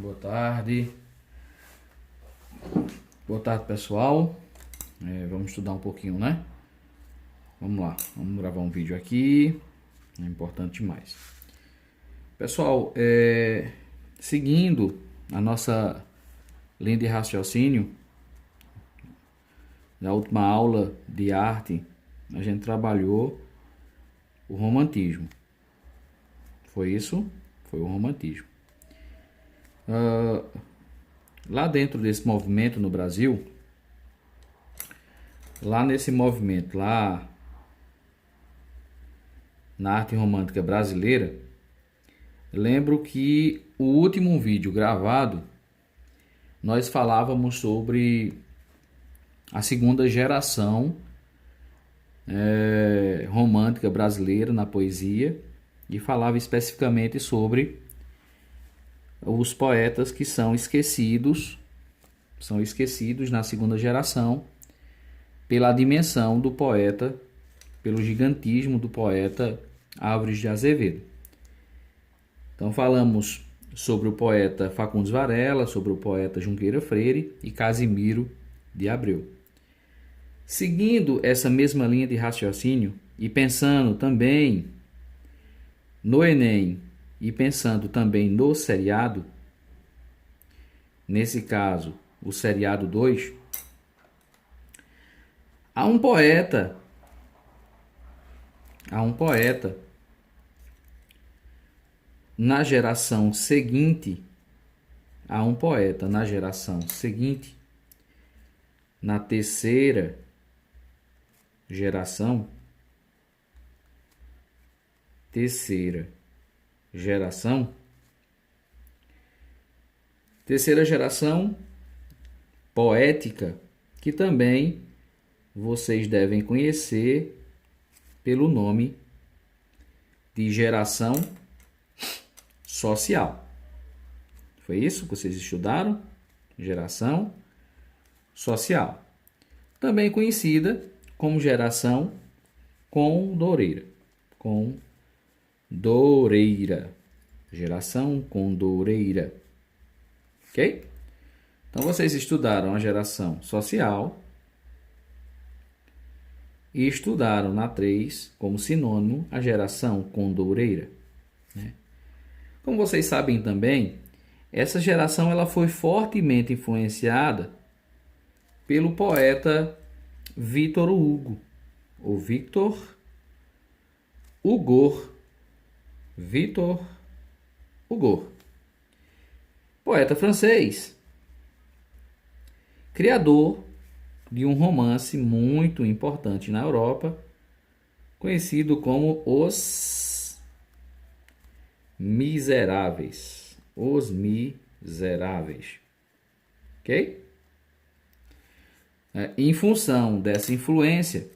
Boa tarde. Boa tarde, pessoal. Vamos estudar um pouquinho, né? Vamos lá. Vamos gravar um vídeo aqui. É importante demais. Pessoal, seguindo a nossa linha de raciocínio, na última aula de arte, a gente trabalhou o romantismo. Foi isso? Foi o romantismo. Lá dentro desse movimento no Brasil, lá nesse movimento, lá na arte romântica brasileira, lembro que o último vídeo gravado, nós falávamos sobre a segunda geração romântica brasileira na poesia e falava especificamente sobre os poetas que são esquecidos na segunda geração pela dimensão do poeta, pelo gigantismo do poeta Álvares de Azevedo. Então falamos sobre o poeta Facundes Varela, sobre o poeta Junqueira Freire e Casimiro de Abreu. Seguindo essa mesma linha de raciocínio e pensando também no Enem e pensando também no seriado, nesse caso, o seriado 2, há um poeta na geração seguinte, na terceira geração, poética, que também vocês devem conhecer pelo nome de geração social. Foi isso que vocês estudaram? Geração social. Também conhecida como geração condoreira. Geração condoreira. Ok? Então vocês estudaram a geração social e estudaram na 3 como sinônimo a geração condoreira, né? Como vocês sabem também, essa geração ela foi fortemente influenciada pelo poeta Victor Hugo, ou Victor Hugo, poeta francês, criador de um romance muito importante na Europa, conhecido como Os Miseráveis. Ok? Em função dessa influência,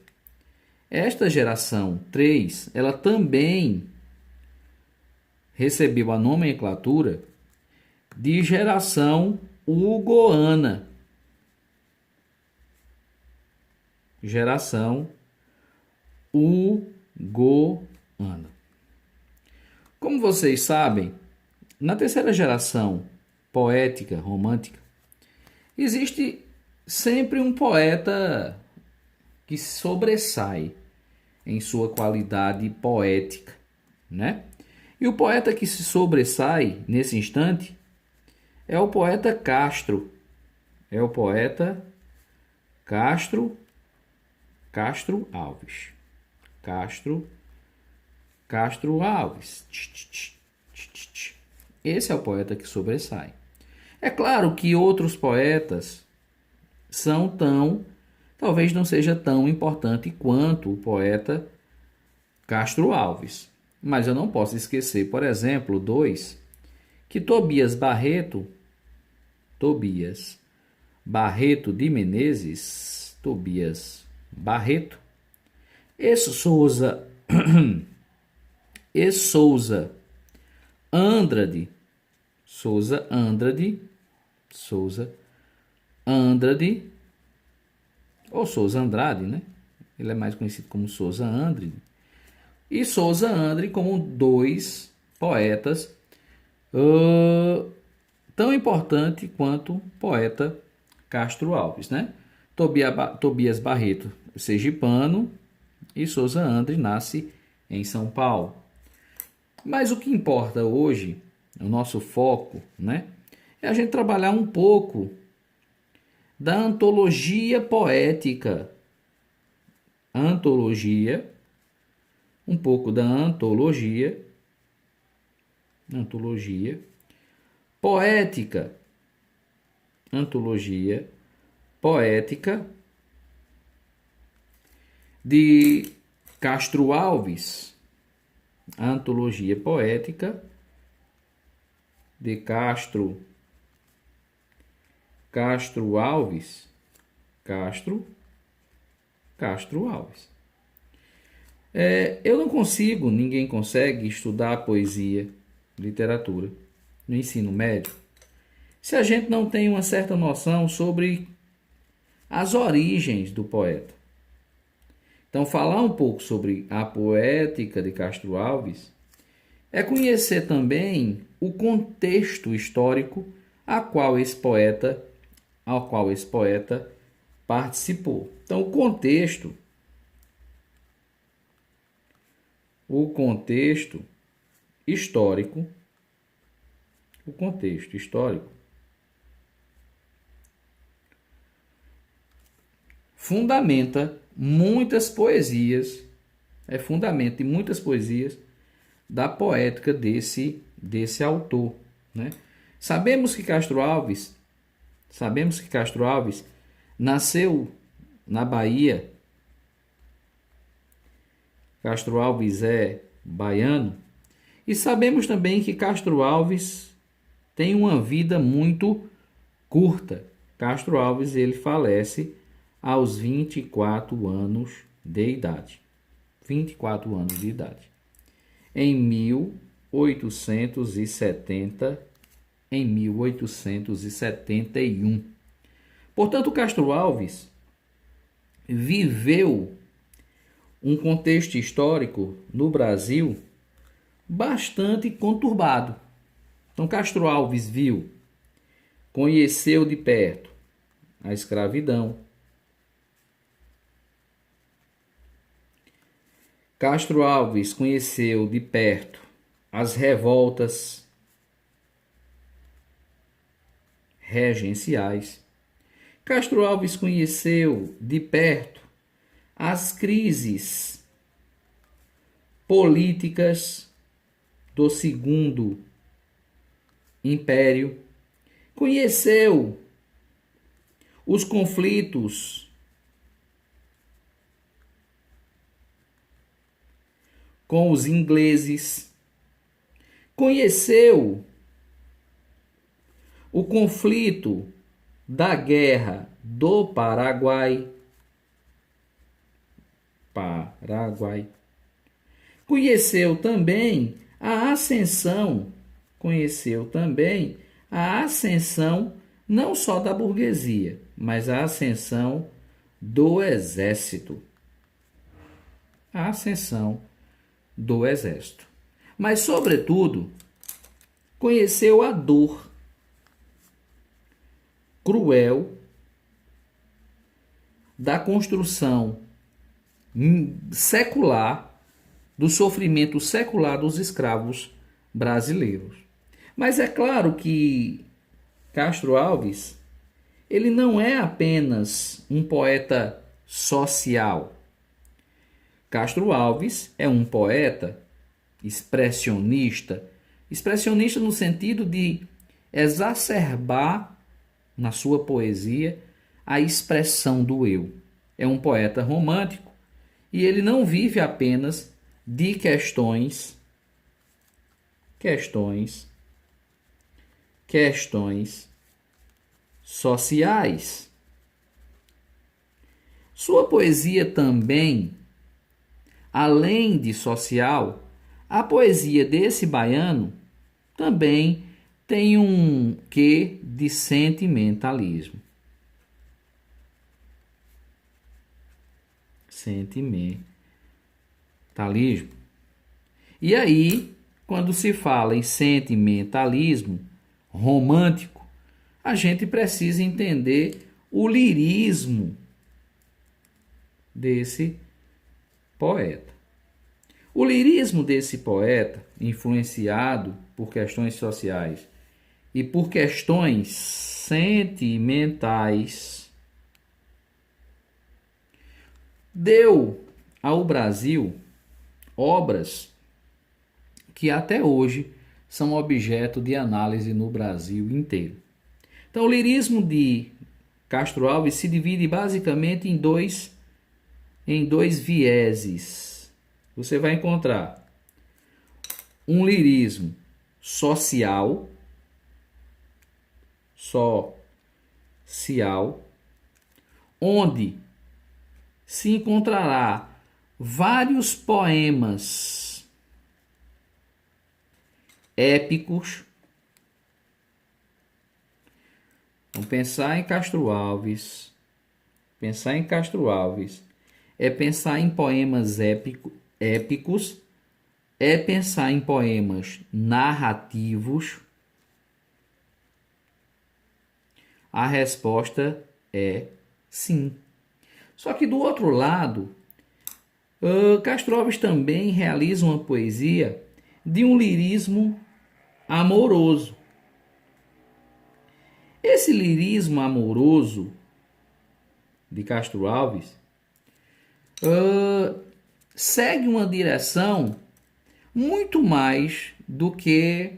esta geração 3, ela também recebeu a nomenclatura de geração hugoana. Como vocês sabem, na terceira geração poética, romântica, existe sempre um poeta que sobressai em sua qualidade poética, né? E o poeta que se sobressai nesse instante é o poeta Castro. Castro Alves. Esse é o poeta que sobressai. É claro que outros poetas talvez não seja tão importante quanto o poeta Castro Alves. Mas eu não posso esquecer, por exemplo, que Tobias Barreto de Menezes, e Souza Andrade, ou Souza Andrade, né? Ele é mais conhecido como Souza Andrade. E Souza Andrade como dois poetas tão importante quanto o poeta Castro Alves, né? Tobias Barreto, sergipano, e Souza André nasce em São Paulo. Mas o que importa hoje, o nosso foco, né, é a gente trabalhar um pouco da antologia poética. Um pouco da antologia poética. Antologia poética de Castro Alves. Antologia poética de Castro Alves. Castro Alves. Ninguém consegue estudar poesia, literatura no ensino médio se a gente não tem uma certa noção sobre as origens do poeta. Então, falar um pouco sobre a poética de Castro Alves é conhecer também o contexto histórico ao qual esse poeta participou. Então, o contexto histórico fundamenta muitas poesias, fundamento em muitas poesias da poética desse autor, né? Sabemos que Castro Alves nasceu na Bahia. Castro Alves é baiano. E sabemos também que Castro Alves tem uma vida muito curta. Castro Alves ele falece aos 24 anos de idade. 24 anos de idade. Em 1871. Portanto, Castro Alves viveu um contexto histórico no Brasil bastante conturbado. Então, Castro Alves conheceu de perto a escravidão. Castro Alves conheceu de perto as revoltas regenciais. Castro Alves conheceu de perto as crises políticas do Segundo Império. Conheceu os conflitos com os ingleses. Conheceu o conflito da Guerra do Paraguai. Conheceu também a ascensão não só da burguesia, mas a ascensão do exército. Mas, sobretudo, conheceu a dor cruel da construção secular, do sofrimento secular dos escravos brasileiros. Mas é claro que Castro Alves, ele não é apenas um poeta social. Castro Alves é um poeta expressionista no sentido de exacerbar na sua poesia a expressão do eu. É um poeta romântico e ele não vive apenas de questões sociais. Sua poesia também, além de social, a poesia desse baiano também tem um quê de sentimentalismo. E aí, quando se fala em sentimentalismo, romântico, a gente precisa entender o lirismo desse poeta. O lirismo desse poeta, influenciado por questões sociais e por questões sentimentais, deu ao Brasil obras que até hoje são objeto de análise no Brasil inteiro. Então, o lirismo de Castro Alves se divide basicamente em dois vieses. Você vai encontrar um lirismo social, onde se encontrará vários poemas épicos. Então, pensar em Castro Alves é pensar em poemas épicos, é pensar em poemas narrativos. A resposta é sim. Só que do outro lado, Castro Alves também realiza uma poesia de um lirismo amoroso. Esse lirismo amoroso de Castro Alves segue uma direção muito mais do que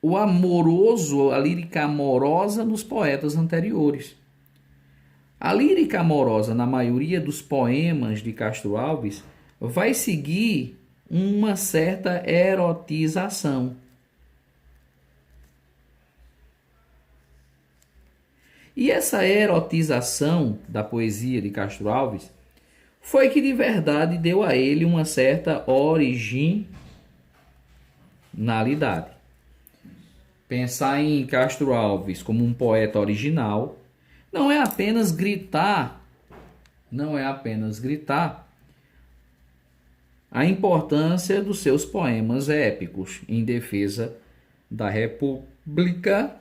o amoroso, a lírica amorosa nos poetas anteriores. A lírica amorosa, na maioria dos poemas de Castro Alves, vai seguir uma certa erotização. E essa erotização da poesia de Castro Alves foi que de verdade deu a ele uma certa originalidade. Pensar em Castro Alves como um poeta original não é apenas gritar a importância dos seus poemas épicos em defesa da República,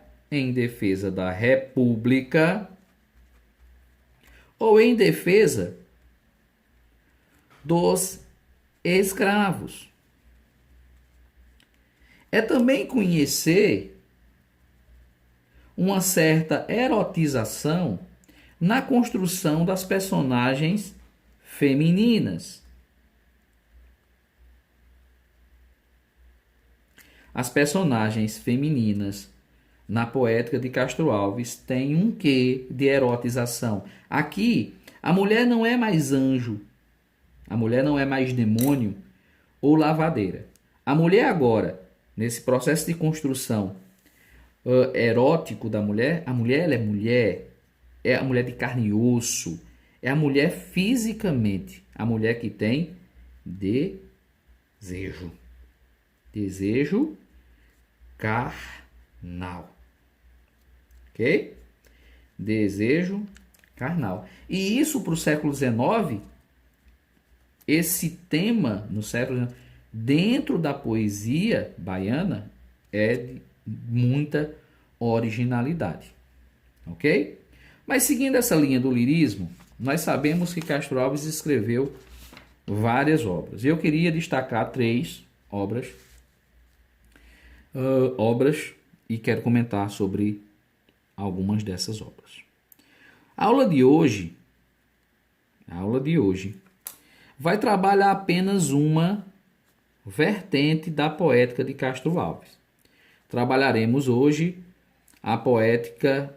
ou em defesa dos escravos. É também conhecer uma certa erotização na construção das personagens femininas. As personagens femininas na poética de Castro Alves têm um quê de erotização. Aqui, a mulher não é mais anjo, a mulher não é mais demônio ou lavadeira. A mulher agora, nesse processo de construção erótico da mulher, a mulher ela é a mulher de carne e osso, é a mulher fisicamente, a mulher que tem desejo carnal, ok? Desejo carnal. E isso para o século XIX, esse tema no século XIX, dentro da poesia baiana, é de muita originalidade, ok? Mas seguindo essa linha do lirismo, nós sabemos que Castro Alves escreveu várias obras. Eu queria destacar 3 obras e quero comentar sobre algumas dessas obras. A aula de hoje vai trabalhar apenas uma vertente da poética de Castro Alves. Trabalharemos hoje a poesia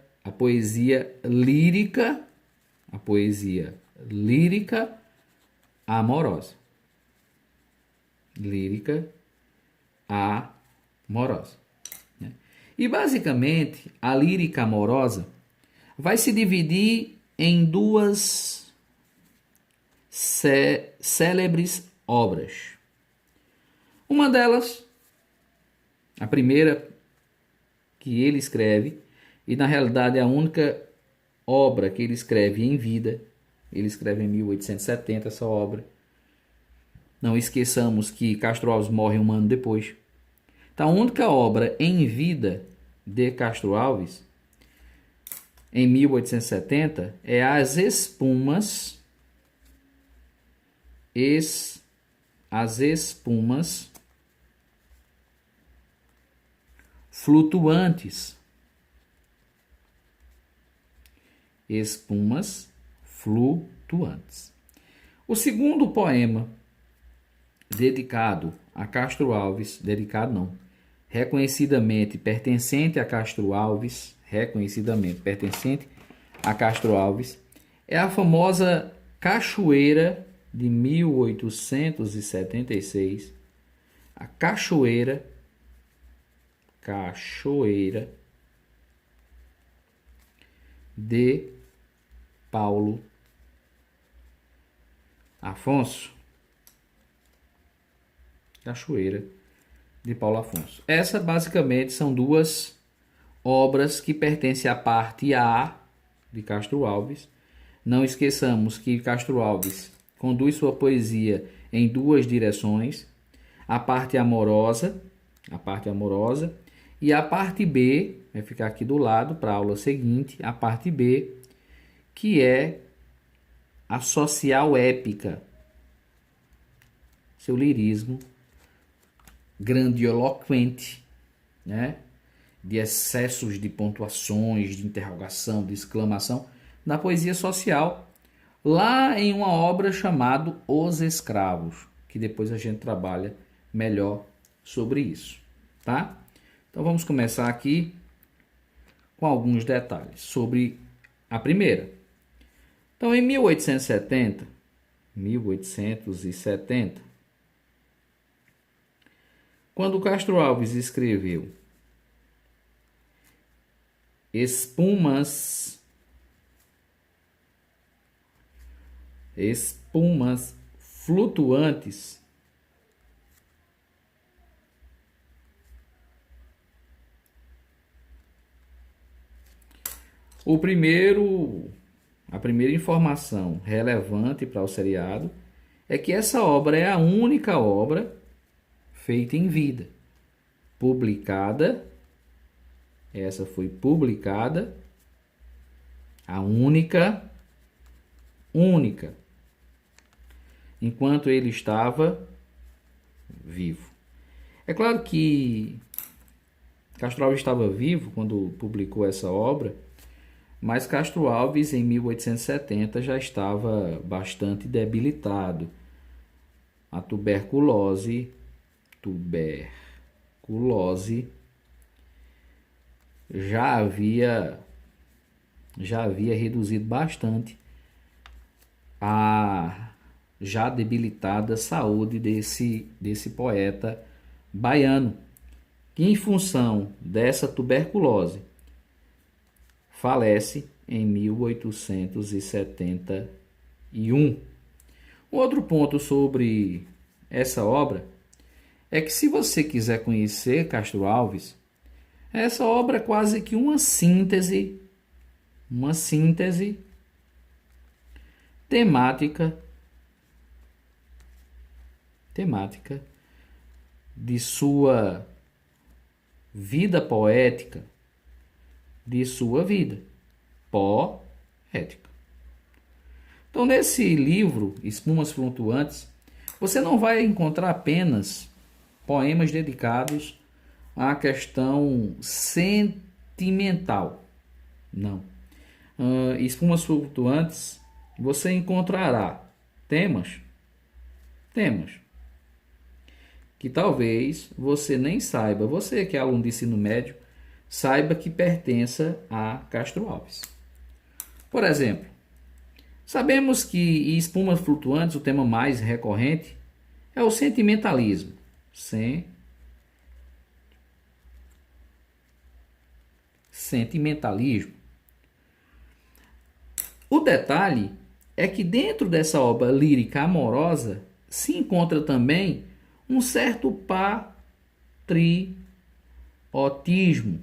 lírica amorosa. E basicamente, a lírica amorosa vai se dividir em 2 célebres obras. Uma delas, a primeira que ele escreve, e na realidade é a única obra que ele escreve em vida. Ele escreve em 1870 essa obra. Não esqueçamos que Castro Alves morre um ano depois. Então, a única obra em vida de Castro Alves, em 1870, é As Espumas, As Espumas Flutuantes. Espumas Flutuantes. O segundo poema dedicado a Castro Alves, dedicado não, reconhecidamente pertencente a Castro Alves, é a famosa Cachoeira de 1876, a Cachoeira de Paulo Afonso. Cachoeira de Paulo Afonso. Essa basicamente são duas obras que pertencem à parte A de Castro Alves. Não esqueçamos que Castro Alves conduz sua poesia em duas direções: a parte amorosa e a parte B, vai ficar aqui do lado para a aula seguinte, a parte B, que é a social épica, seu lirismo grandiloquente, né? De excessos de pontuações, de interrogação, de exclamação, na poesia social, lá em uma obra chamada Os Escravos, que depois a gente trabalha melhor sobre isso, tá? Então vamos começar aqui com alguns detalhes sobre a primeira. Então, em 1870, quando Castro Alves escreveu Espumas Flutuantes, a primeira informação relevante para o seriado é que essa obra é a única obra feita em vida, publicada. Essa foi publicada, a única, enquanto ele estava vivo. É claro que Castro Alves estava vivo quando publicou essa obra, mas Castro Alves, em 1870, já estava bastante debilitado. A tuberculose já havia reduzido bastante a já debilitada saúde desse poeta baiano, que em função dessa tuberculose falece em 1871. Outro ponto sobre essa obra é que, se você quiser conhecer Castro Alves, essa obra é quase que uma síntese temática de sua vida poética, de sua vida poética. Então, nesse livro, Espumas Flutuantes, você não vai encontrar apenas poemas dedicados à questão sentimental. Não. Espumas Flutuantes, você encontrará temas que talvez você nem saiba, você que é aluno de ensino médio, saiba que pertença a Castro Alves. Por exemplo, sabemos que em Espumas Flutuantes o tema mais recorrente é o sentimentalismo. Sentimentalismo. O detalhe é que dentro dessa obra lírica amorosa se encontra também um certo patriotismo.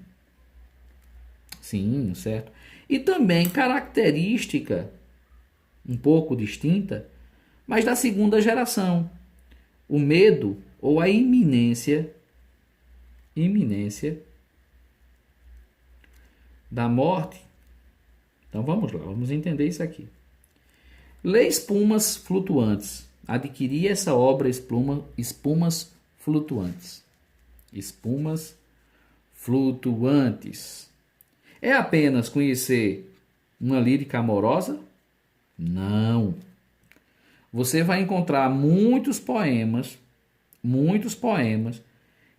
Sim, certo. E também característica um pouco distinta, mas da segunda geração. O medo ou a iminência iminência da morte. Então vamos lá, vamos entender isso aqui. Lê Espumas Flutuantes. Adquiri essa obra Espumas Flutuantes. Espumas Flutuantes. É apenas conhecer uma lírica amorosa? Não. Você vai encontrar muitos poemas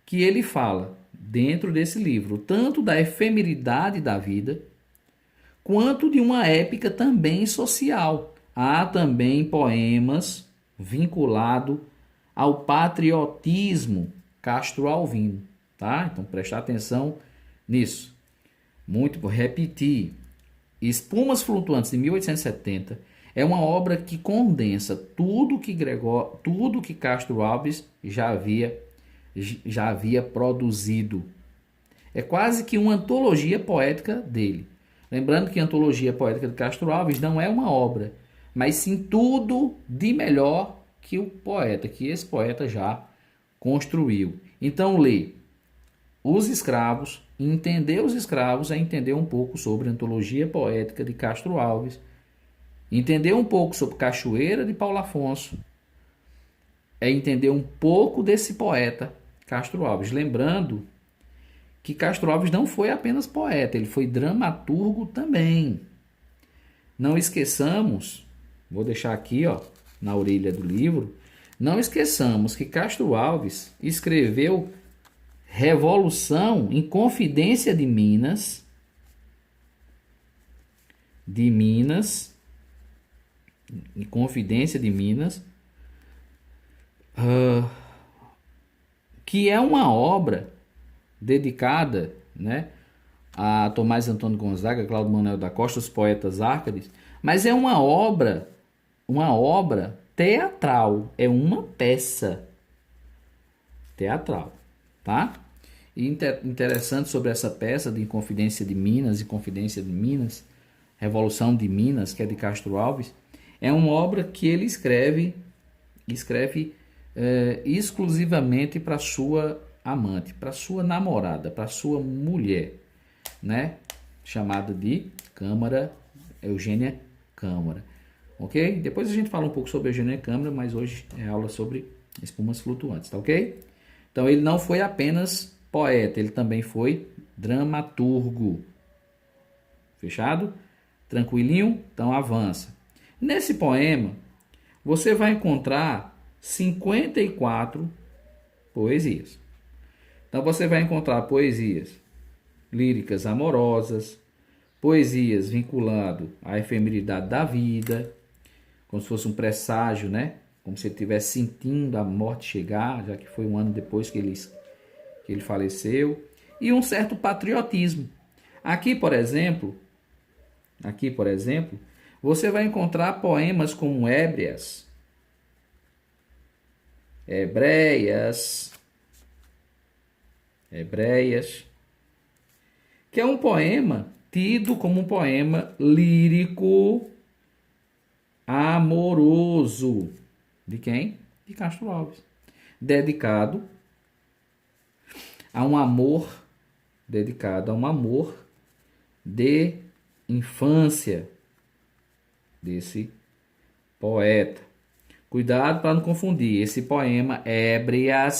que ele fala dentro desse livro, tanto da efemeridade da vida, quanto de uma épica também social. Há também poemas vinculados ao patriotismo castro-alvino, tá? Então prestar atenção nisso. Muito, vou repetir. Espumas Flutuantes de 1870 é uma obra que condensa tudo que Castro Alves já havia produzido. É quase que uma antologia poética dele. Lembrando que a antologia poética de Castro Alves não é uma obra, mas sim tudo de melhor que esse poeta já construiu. Então lê Os Escravos. Entender os escravos é entender um pouco sobre a antologia poética de Castro Alves, entender um pouco sobre Cachoeira de Paulo Afonso, é entender um pouco desse poeta Castro Alves. Lembrando que Castro Alves não foi apenas poeta, ele foi dramaturgo também. Não esqueçamos, vou deixar aqui, ó, na orelha do livro, não esqueçamos que Castro Alves escreveu Revolução em Confidência de Minas, em Confidência de Minas, que é uma obra dedicada, né, a Tomás Antônio Gonzaga, Cláudio Manuel da Costa, os poetas árcades, mas é uma obra teatral, é uma peça teatral, tá? E interessante sobre essa peça de Inconfidência de Minas e Confidência de Minas, Revolução de Minas, que é de Castro Alves, é uma obra que ele escreve exclusivamente para sua amante, para sua namorada, para sua mulher, né? Chamada de Eugênia Câmara, ok? Depois a gente fala um pouco sobre Eugênia Câmara, mas hoje é aula sobre Espumas Flutuantes, tá ok? Então ele não foi apenas poeta, ele também foi dramaturgo. Fechado? Tranquilinho? Então avança. Nesse poema, você vai encontrar 54 poesias. Então você vai encontrar poesias líricas amorosas, poesias vinculado à efemeridade da vida, como se fosse um presságio, né? Como se ele estivesse sentindo a morte chegar, já que foi um ano depois que ele faleceu, e um certo patriotismo. Aqui, por exemplo, você vai encontrar poemas como Hebreias, que é um poema tido como um poema lírico amoroso. De quem? De Castro Alves. Dedicado a um amor de infância desse poeta. Cuidado para não confundir. Esse poema Hebreia,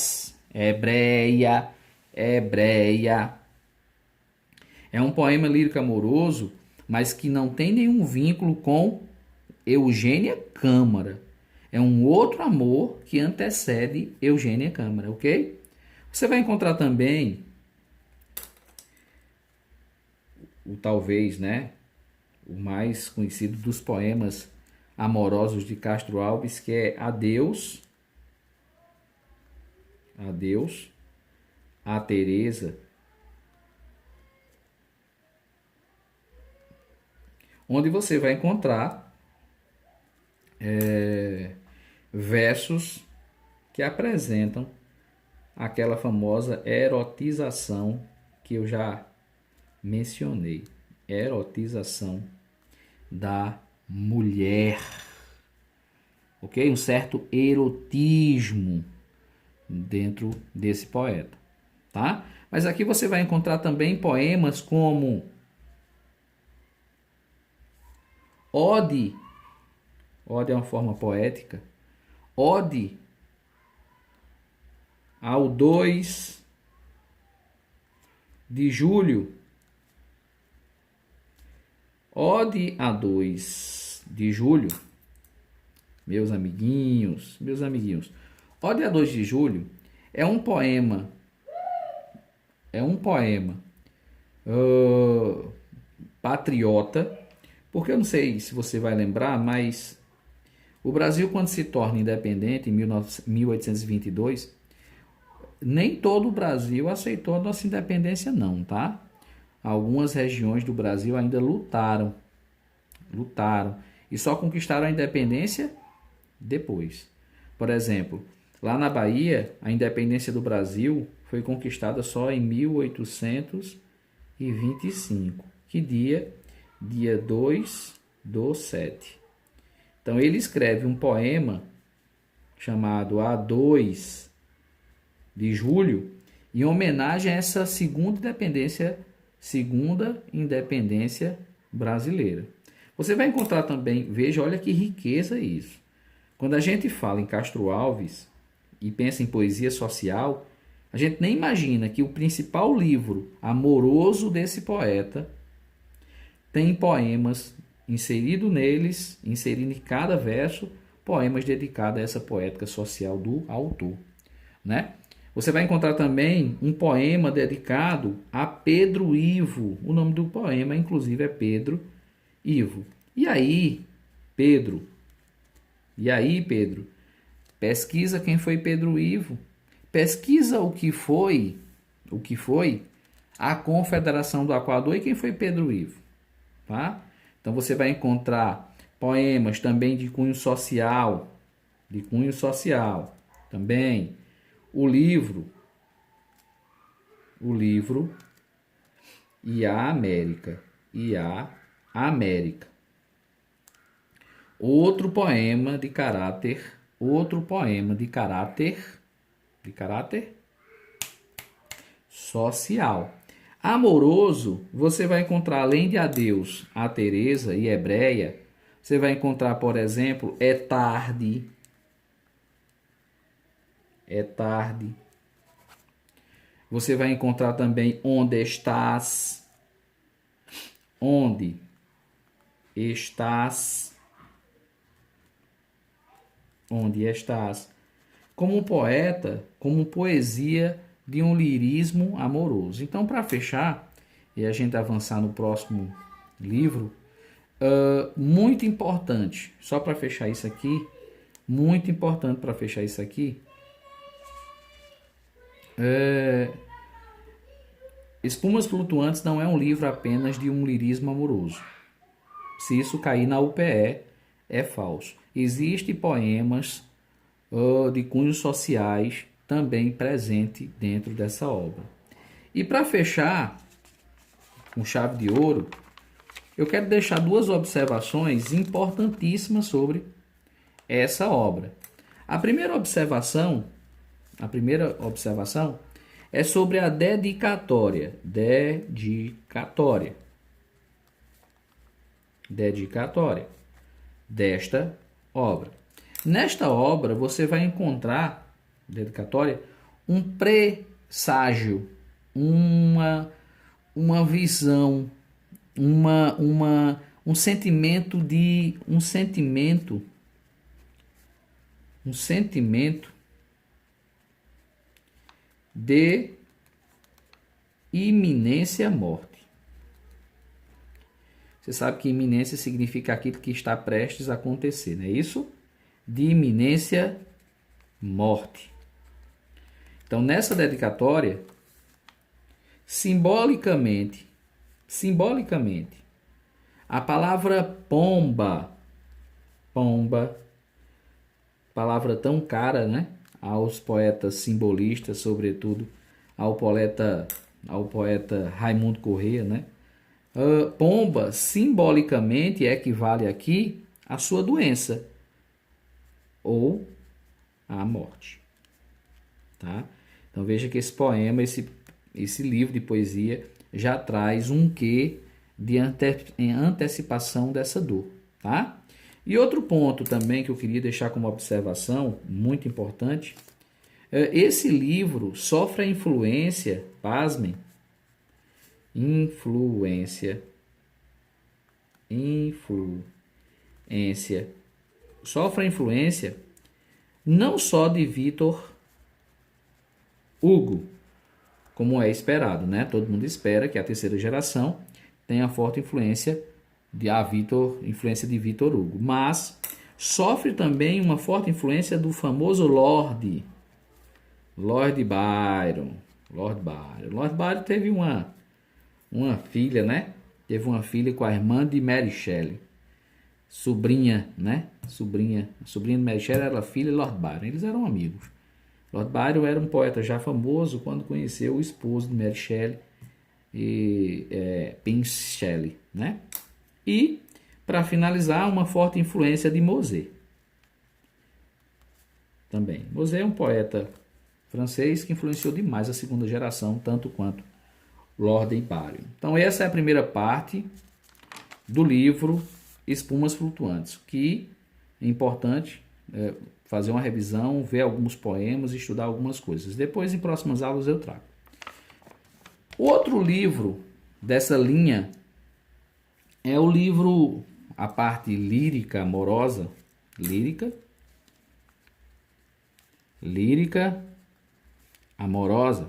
é um poema lírico amoroso, mas que não tem nenhum vínculo com Eugênia Câmara. É um outro amor que antecede Eugênia Câmara, ok? Você vai encontrar também talvez, né, o mais conhecido dos poemas amorosos de Castro Alves, que é Adeus, a Teresa, onde você vai encontrar versos que apresentam aquela famosa erotização que eu já mencionei, erotização da mulher, ok? Um certo erotismo dentro desse poeta, tá? Mas aqui você vai encontrar também poemas como Ode. Ode é uma forma poética. Ode ao 2 de julho. Ode a 2 de julho. Meus amiguinhos. Ode a 2 de julho é um poema. Patriota. Porque eu não sei se você vai lembrar, mas o Brasil, quando se torna independente, em 1822, nem todo o Brasil aceitou a nossa independência, não, tá? Algumas regiões do Brasil ainda lutaram, e só conquistaram a independência depois. Por exemplo, lá na Bahia, a independência do Brasil foi conquistada só em 1825. Que dia? Dia 2/7. Então ele escreve um poema chamado A 2 de julho em homenagem a essa segunda independência brasileira. Você vai encontrar também, veja, olha que riqueza isso. Quando a gente fala em Castro Alves e pensa em poesia social, a gente nem imagina que o principal livro amoroso desse poeta tem poemas inserido em cada verso, poemas dedicados a essa poética social do autor, né? Você vai encontrar também um poema dedicado a Pedro Ivo. O nome do poema, inclusive, é Pedro Ivo. E aí, Pedro? Pesquisa quem foi Pedro Ivo. Pesquisa o que foi a Confederação do Equador e quem foi Pedro Ivo, tá? Então você vai encontrar poemas também de cunho social, também o livro e a América. Outro poema de caráter social. Amoroso, você vai encontrar, além de Adeus, a Teresa e Hebreia, você vai encontrar, por exemplo, É Tarde. Você vai encontrar também Onde Estás. Como poeta, como poesia de um lirismo amoroso. Então, para fechar, e a gente avançar no próximo livro, muito importante, só para fechar isso aqui, Espumas Flutuantes não é um livro apenas de um lirismo amoroso. Se isso cair na UPE, é falso. Existem poemas de cunhos sociais também presente dentro dessa obra. E para fechar com chave de ouro, eu quero deixar duas observações importantíssimas sobre essa obra. A primeira observação é sobre a dedicatória desta obra. Nesta obra você vai encontrar dedicatória um presságio, uma visão, um sentimento de iminência morte. Você sabe que iminência significa aquilo que está prestes a acontecer, não é isso? De iminência morte. Então, nessa dedicatória, simbolicamente, a palavra pomba, palavra tão cara, né, aos poetas simbolistas, sobretudo ao poeta Raimundo Corrêa, né? Pomba simbolicamente equivale aqui à sua doença ou à morte, tá? Então veja que esse poema, esse livro de poesia já traz um quê de antecipação dessa dor, tá? E outro ponto também que eu queria deixar como observação, muito importante, esse livro sofre a influência, pasmem, sofre a influência não só de Victor Hugo, como é esperado, né? Todo mundo espera que a terceira geração tenha forte influência de Victor Hugo, mas sofre também uma forte influência do famoso Lord Byron. Lord Byron teve uma filha, né? Teve uma filha com a irmã de Mary Shelley, sobrinha, né? Sobrinha de Mary Shelley era filha de Lord Byron. Eles eram amigos. Lord Byron era um poeta já famoso quando conheceu o esposo de Mary Shelley, Pinch Shelley, né? E, para finalizar, uma forte influência de Mosé. Também. Mosé é um poeta francês que influenciou demais a segunda geração, tanto quanto Lord Byron. Então, essa é a primeira parte do livro Espumas Flutuantes, que é importante fazer uma revisão, ver alguns poemas, estudar algumas coisas. Depois, em próximas aulas, eu trago. Outro livro dessa linha é o livro, a parte lírica, amorosa, lírica, amorosa.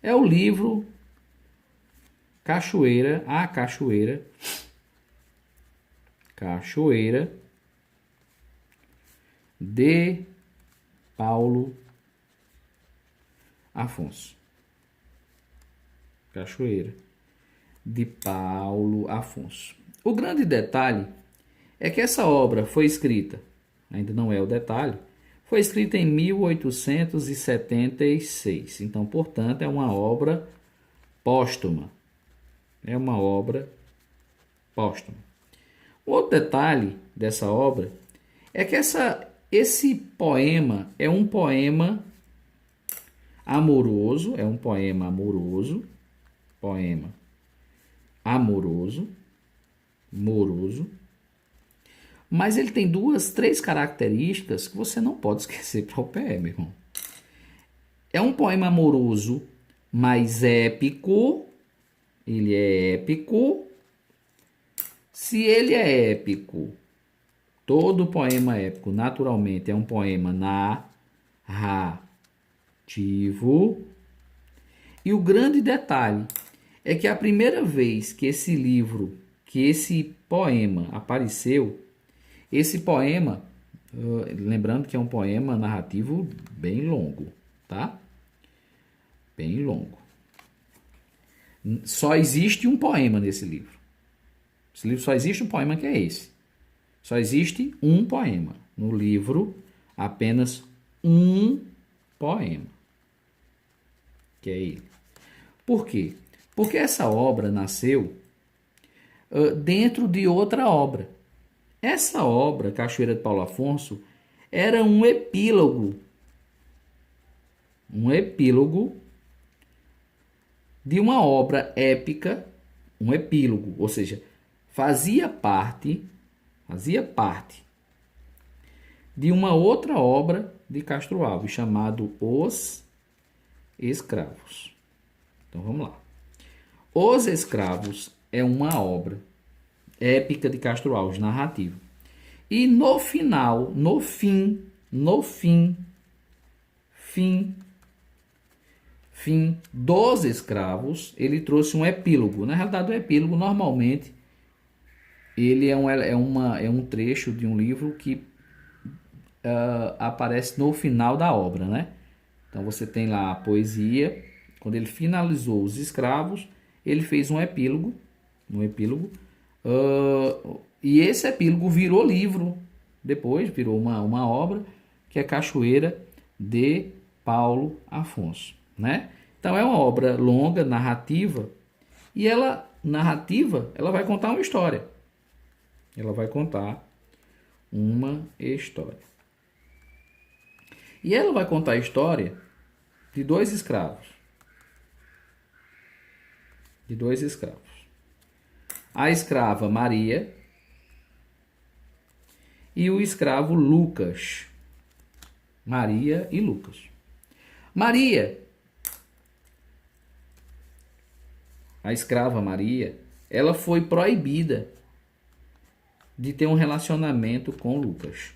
É o livro Cachoeira de Paulo Afonso. Cachoeira de Paulo Afonso. O grande detalhe é que essa obra foi escrita, ainda não é o detalhe, foi escrita em 1876. Então, portanto, é uma obra póstuma. O outro detalhe dessa obra é que esse poema é um poema amoroso, moroso, mas ele tem três características que você não pode esquecer para o pé, meu irmão. É um poema amoroso, mas épico. Ele é épico. Se ele é épico, todo poema épico, naturalmente, é um poema narrativo. E o grande detalhe é que a primeira vez que esse poema apareceu, esse poema, lembrando que é um poema narrativo bem longo, tá? Bem longo. Só existe um poema nesse livro. Esse livro só existe um poema que é esse. Só existe um poema. No livro, apenas um poema. Que é ele. Por quê? Porque essa obra nasceu dentro de outra obra. Essa obra, Cachoeira de Paulo Afonso, era um epílogo. Um epílogo de uma obra épica, um epílogo, ou seja, fazia parte de uma outra obra de Castro Alves, chamado Os Escravos. Então vamos lá. Os Escravos é uma obra épica de Castro Alves, narrativa. E no final, no fim dos Escravos, ele trouxe um epílogo. Na realidade, o epílogo, normalmente, ele é um trecho de um livro que aparece no final da obra, né? Então, você tem lá a poesia. Quando ele finalizou Os Escravos, ele fez um epílogo. E esse epílogo virou livro. Depois, virou uma obra, que é Cachoeira de Paulo Afonso, né? Então é uma obra longa, narrativa, e ela vai contar uma história. E ela vai contar a história de dois escravos. A escrava Maria e o escravo Lucas. Maria e Lucas. Maria, a escrava Maria, ela foi proibida de ter um relacionamento com Lucas.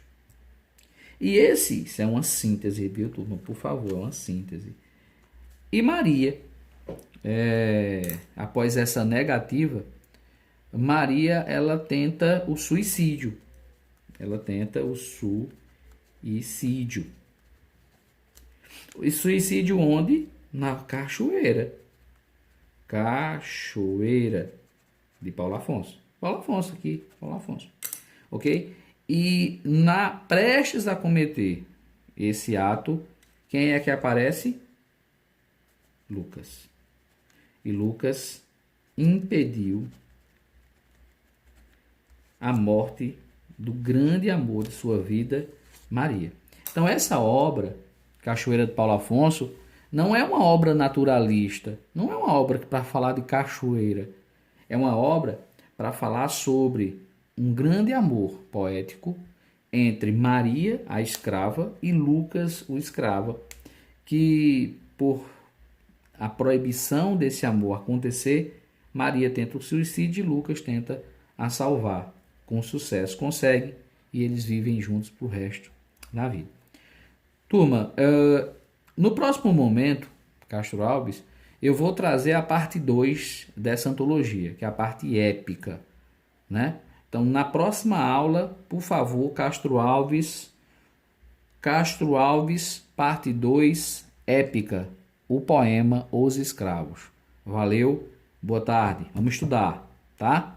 E isso é uma síntese, viu, turma? Por favor, é uma síntese. E Maria, após essa negativa, Maria, ela tenta o suicídio. E suicídio onde? Na cachoeira. Cachoeira de Paulo Afonso. Paulo Afonso. Ok? E prestes a cometer esse ato, quem é que aparece? Lucas. E Lucas impediu a morte do grande amor de sua vida, Maria. Então essa obra, Cachoeira de Paulo Afonso, não é uma obra naturalista, não é uma obra para falar de cachoeira, é uma obra para falar sobre um grande amor poético entre Maria, a escrava, e Lucas, o escravo, que por a proibição desse amor acontecer, Maria tenta o suicídio e Lucas tenta a salvar. Com sucesso consegue e eles vivem juntos pro resto da vida. Turma, no próximo momento, Castro Alves, eu vou trazer a parte 2 dessa antologia, que é a parte épica, né? Então, na próxima aula, por favor, Castro Alves, parte 2, épica, o poema Os Escravos. Valeu, boa tarde, vamos estudar, tá?